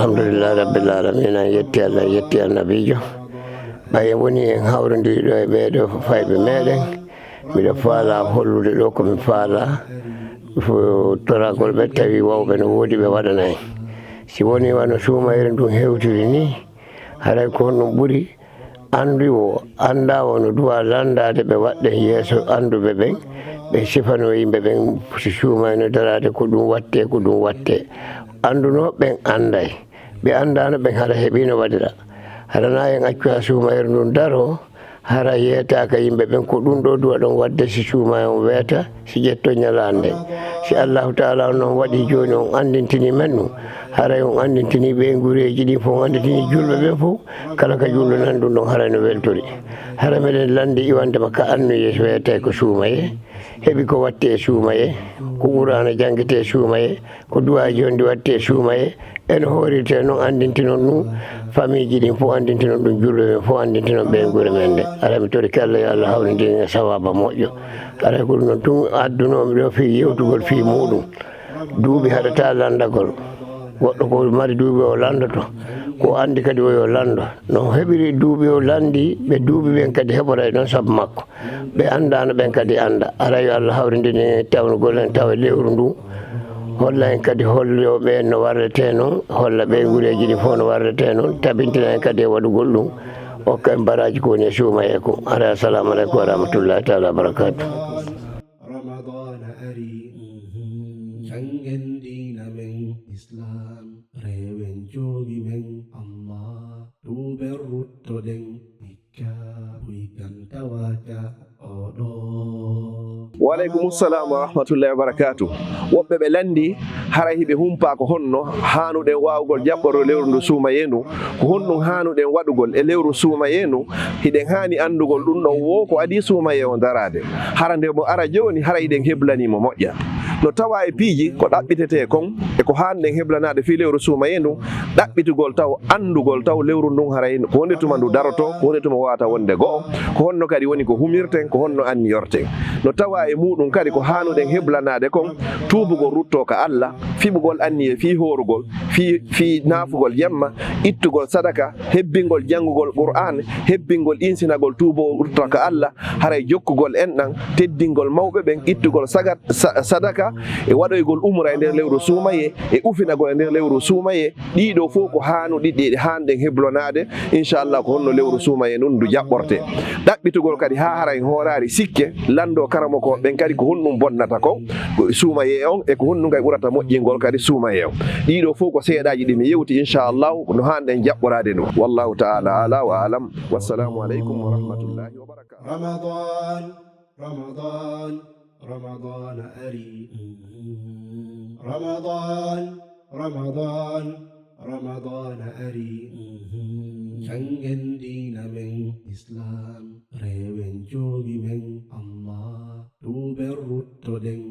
alhamdulillah rabbil alamin yetti Allah yetti annabijo ɓaye woni en hawrondiɗo e ɓeɗo fayɓe meɗen mbiɗa faala hollude ɗo komi faala toragol ɓe tawi wawɓe no woodi ɓe waɗana en si woni wano suumayre ndun hewtiri ni haray ko honɗum ɓuuri andu o anda wono duwa landade ɓe waɗɗe yeeso anduɓe ɓen ɓe sifano yimɓe ɓen suumayno darade ko ɗum watte anduno ɓen anday ɓe andano ɓen hara heeɓino waɗira harana en accu ha suumayre ndun daro hara yeetaka yimɓe ɓen ko ɗum ɗo duwa ɗon wadde si suumay on weeta si ƴetto ñalande si allahu taala on noon waɗi joni on andintini men ɗum haray on andintini ɓe guureji ɗi fof on andintini julɓe ɓen fof kala ka julɗo nan ɗum ɗon haray no weltori hara meɗen landi iwande makka annuye wiyete ko suumaye heeɓi ko watte e suumaye ko qur'ana jangguete e suumaye ko duwaji on ɗi watte e suumaye eno horirte noon andintinon ɗum famille ji ɗin fof andintinon ɗum julɓe ɓen fof andintinon ɓe guure men nde ara mi toriki Allah yo Allah hawridin e sawaba moƴƴo aray ko ɗum noon tun addunomi ɗo fi yewtugol fi muɗum duuɓi haɗata landagol goɗɗo ko mari duuɓi o landoto ko andi kadi o yo lando no heɓiri duuɓi o landi ɓe duuɓi ɓen kadi heɓoray ɗon saabu makko ɓe andano ɓen kadi anda ara yo Allah hawridini tawnugol en tawa lewru ndu holla en kadi holloɓe no warrete noon holla ɓe guureji ɗi fof no warrete noon tabintina en kadi e waɗugol ɗum hokka en baraji ko woni e suumaye ko ara assalamu aleykum wa rahmatullahi taala wa barakatuh. Ramadan ari jangen dina men Islam rewen jogi men Allah duɓen ruttoɗen hikka buigan tawaja oɗo. Waleykum salam wa rahmatullahi wa barakatuh. Woɓɓe ɓe landi hara hiɓe humpa ko honno hanuɗen wawugol jaɓɓoro lewru ndu suumayendu ko honɗum hanuɗen waɗugol e lewru suumayendu hiɗen hani andugol ɗum ɗon wo ko adi suumaye o darade hara nde mo ara joni hara hiɗen heblanimo moƴƴa no tawa e piiji ko ɗaɓɓitete kon e ko hanɗen heblanade fi lewru suumayendu ɗaɓɓitugol taw andugol taw lewru ndun haray ko wonde tuma ndu daroto ko wonde tuma wawata wonde go'o ko honno kadi woni ko humirten ko honno anni yorten no tawa e muɗum kadi ko hanuɗen heblanade kon tubugol rutto ka Allah fiɓugol anniye fi horugol fi nafugol jemma ittugol sadaka hebbingol janngugol qur'an hebbingol insinagol tubo rutto ka Allah haray jokkugol enɗan teddingol mawɓe ɓen ittugol sadaka e waɗoygol umra e nder lewru suumaye e ufinagol e nder lewru suumaye ɗiɗo fof ko hanuɗiɗi hanɗen heblonade inchallah ko honno lewru suumaye nun ndu jaɓɓorte ɗaɓɓitugol kadi ha haray horari sikke lando karamo ko ɓen kadi ko honɗum bonnata ko suumaye on e ko honɗum kay ɓurata moƴƴingol kadi suumaye on ɗiɗo fof ko seeɗaji ɗi mi yewti inchallah no hanɗen jaɓɓorade ɗum wallahu taala ala wa alam wassalamu aleykum wa rahmatullahi wa barakatuh. Ramadan ari Ramadan ari jangen dina men Islam rewen jogi men Allah duɓen ruttoɗen